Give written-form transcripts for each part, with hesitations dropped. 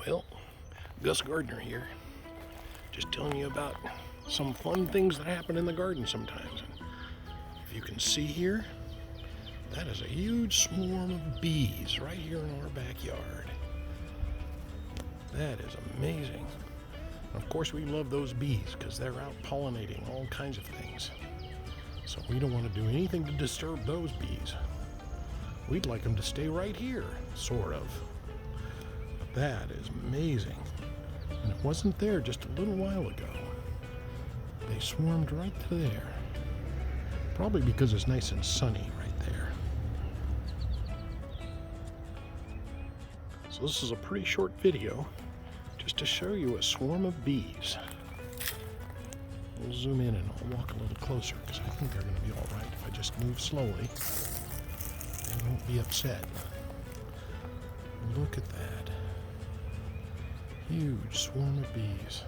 Well, Gus Gardner here, just telling you about some fun things that happen in the garden sometimes. And if you can see here, that is a huge swarm of bees right here in our backyard. That is amazing. And of course, we love those bees because they're out pollinating all kinds of things. So we don't want to do anything to disturb those bees. We'd like them to stay right here, sort of. But that is amazing. And it wasn't there just a little while ago. They swarmed right there. Probably because it's nice and sunny right there. So this is a pretty short video just to show you a swarm of bees. We'll zoom in and I'll walk a little closer because I think they're going to be all right if I just move slowly. They won't be upset. Look at that. Huge swarm of bees.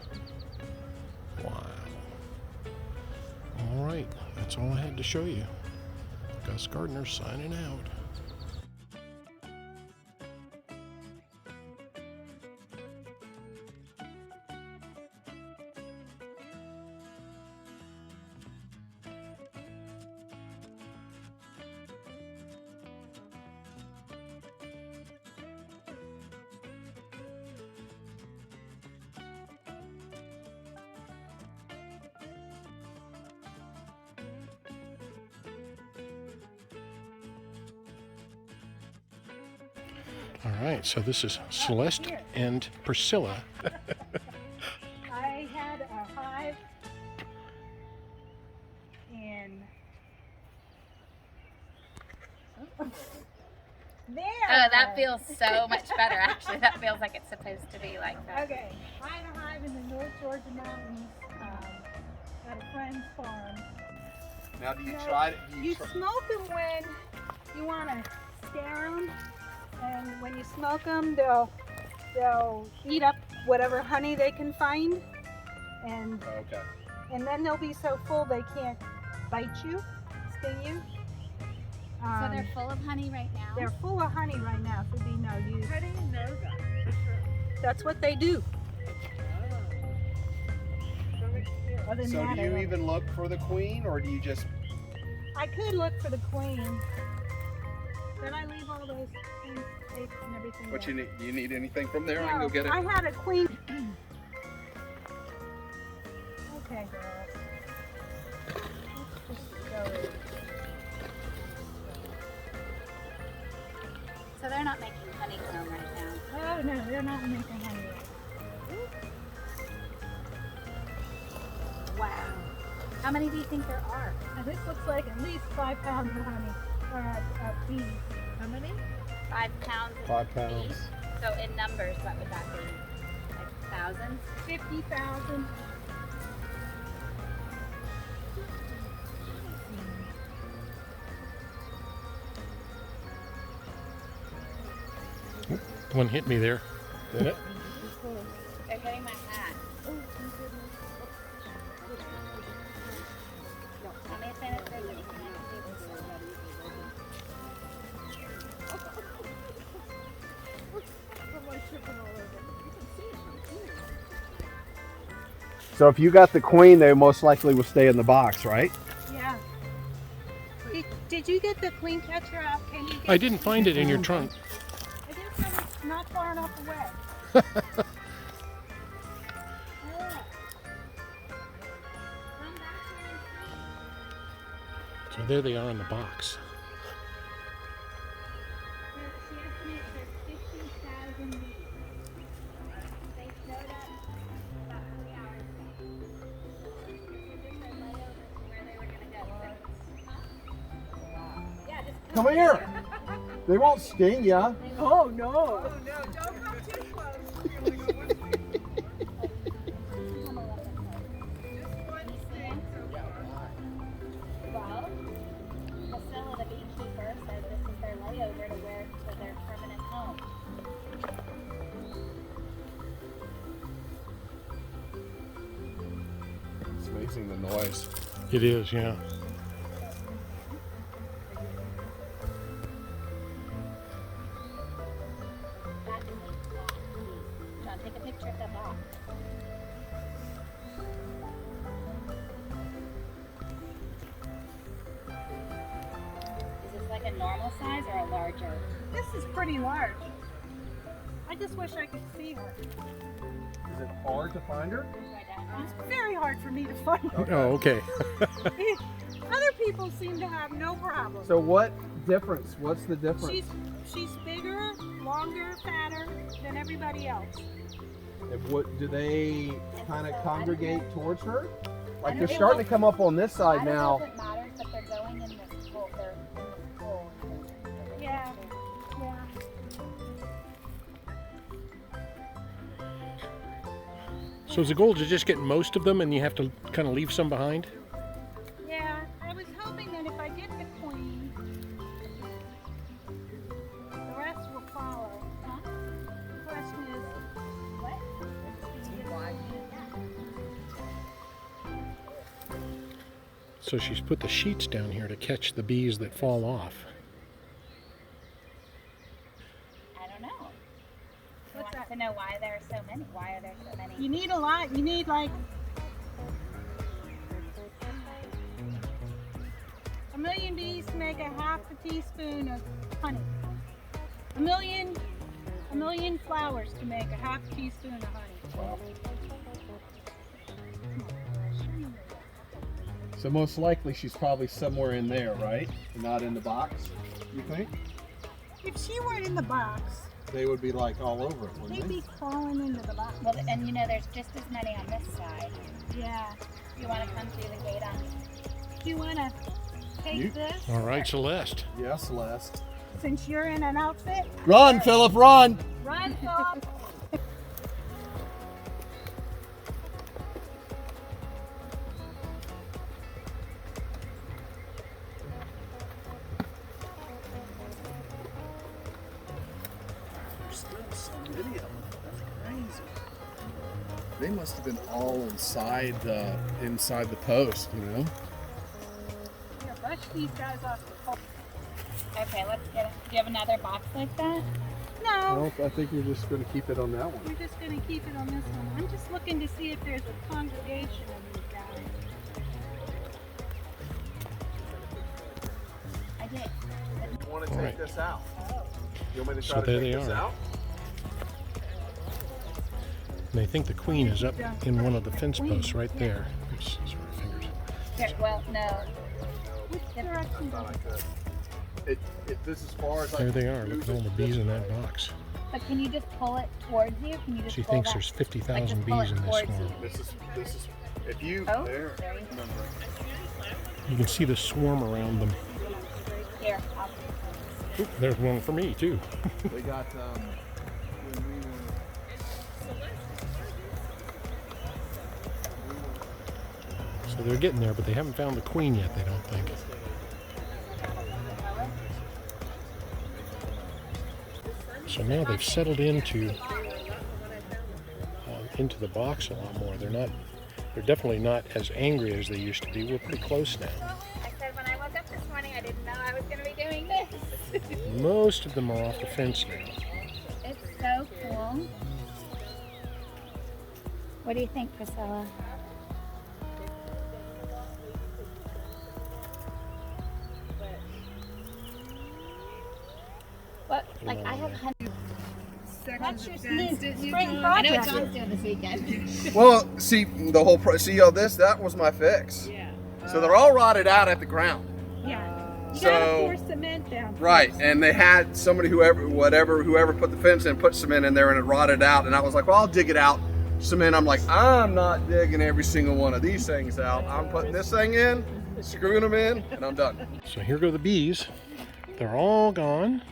Wow. All right, that's all I had to show you. Gus Gardner signing out. All right, so this is Celeste and Priscilla. I had a hive in there. Oh, that feels so much better, actually. That feels like it's supposed to be like that. Okay, I had a hive in the North Georgia mountains at a friend's farm. Now, do you try it? You smoke them when you want to scare them, and when you smoke them, they'll eat up whatever honey they can find, and Okay. and then they'll be so full they can't bite you, sting you. So they're full of honey right now? They're full of honey right now, so be no use. How do you know that? That's what they do. Other than So that, do I you don't- even look for the queen, or do you just? I could look for the queen. Then I leave all those things safe and everything. What there. you need? Do you need anything from there? I can No, go get it. I had a queen. Okay, girl. Let's just go. So they're not making honeycomb right now. Oh no, they're not making honey yet. Wow. How many do you think there are? Now, this looks like at least 5 pounds of honey, or bees. How many? 5 pounds of 5 pounds. bees. So in numbers, what would that be? Like thousands? 50,000. One hit me there. Did it? They're getting my hat. Tell me if there's anything I can do with this. So if you got the queen, they most likely will stay in the box, right? Yeah. Did you get the queen catcher out? Can you get I didn't find it in your trunk. I guess it's not far enough away. So there they are in the box. She estimates there's 50,000 bees. They showed up about 3 hours ago. This is their layover to where they were going to go. Huh? Yeah, just Come here. They won't sting ya. Oh no. Oh no, don't come too close. You're gonna go one way. Just one thing so far. Well, Priscilla, the beekeeper, said this is their layover to their permanent home. It's amazing the noise. It is, yeah. That is a Take a picture of the box. Is this like a normal size or a larger? This is pretty large. I just wish I could see her. Is it hard to find her? It's very hard for me to find her. Oh, okay. Other people seem to have no problem. So what difference? What's the difference? She's bigger, longer, fatter than everybody else. And what do they kind of congregate towards her? Like they're don't starting know. to come up on this I side don't now. know if it matters, but they're going in this hole. They're in this hole. Yeah. Yeah. So is the goal to just get most of them and you have to kind of leave some behind? Yeah. I was hoping that if I get the queen, the rest will follow. Huh? The question is, what? So she's put the sheets down here to catch the bees that fall off. I don't know. What's I want that? to know why there are so many. Why are there so many? You need a lot. You need like a million bees to make a half a teaspoon of honey. A million flowers to make a half a teaspoon of honey. So most likely she's probably somewhere in there, right? Not in the box, you think? If she weren't in the box, They would be like all over it, wouldn't they'd they? be crawling into the box. Well, and you know, there's just as many on this side. Yeah. You want to come through the gate on? Do you want to take You- this All right, Celeste. Yeah, Celeste. since you're in an outfit? Run, Philip, run! Run, Philip. There's still so many of them. That's crazy. They must have been all inside the post, you know? Here, brush these guys off the pole. Okay, let's get it. Do you have another box like that? No, Well, I think you're just going to keep it on that one. we're just going to keep it on this one. I'm just looking to see if there's a congregation of these guys. I did. You want to All take right. this out? You want me to So try to there take they this are. out? And I think the queen is up in one of the fence posts right there. Oops, sorry, fingers. Here, well, no. Which direction does it go? This is far as There they are. Look at all the bees in that box. But can you just pull it towards you? Can you just She pull thinks that? there's Like, 50,000 just pull bees it in this towards swarm. you. This is, if you, Oh, there. there you go. You can see the swarm around them. Here, I'll Oop, there's one for me too. They got, So they're getting there, but they haven't found the queen yet, they don't think. So now they've settled into the box a lot more. They're definitely not as angry as they used to be. We're pretty close now. I said when I woke up this morning, I didn't know I was going to be doing this. Most of them are off the fence now. It's so cool. What do you think, Priscilla? What? Like I have hundreds. That's your Dance, spring didn't you, spring John? I know what project. John's doing this weekend. well, see, the whole, see all this? That was my fix. Yeah. So they're all rotted out at the ground. Yeah. You So- gotta pour cement down. Right, first. and they had somebody, whoever put the fence in, put cement in there and it rotted out. And I was like, well, I'll dig it out. Cement, I'm like, I'm not digging every single one of these things out. I'm putting this thing in, screwing them in, and I'm done. So here go the bees. They're all gone.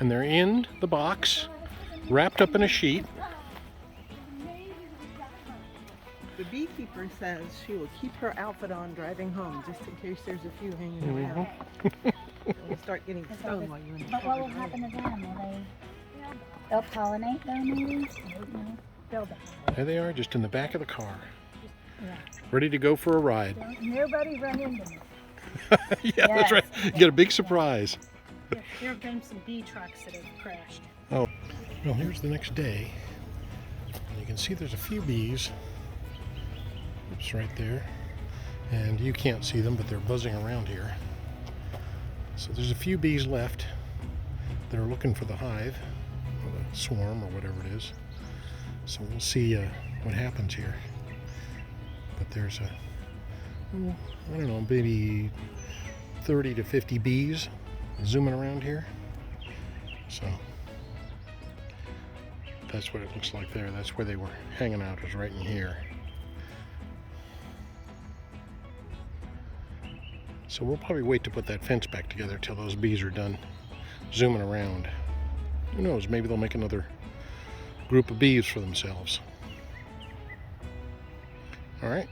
And they're in the box, wrapped up in a sheet. The beekeeper says she will keep her outfit on driving home just in case there's a few hanging around. You'll start getting stoned while you're in the But what will car. happen to them? Will they'll pollinate though, maybe? No. They'll die. There they are, just in the back of the car. Yeah. Ready to go for a ride. Nobody run into me. Yeah, that's right. You get a big surprise. There have been some bee trucks that have crashed. Well, here's the next day. can see there's a few bees. Oops, right there. And you can't see them, but they're buzzing around here. So there's a few bees left. They're looking for the hive, or the swarm, or whatever it is. So we'll see what happens here. But there's I don't know, maybe 30 to 50 bees zooming around here. So that's what it looks like there. That's where they were hanging out, is right in here. So we'll probably wait to put that fence back together till those bees are done zooming around. Who knows, maybe they'll make another group of bees for themselves. All right.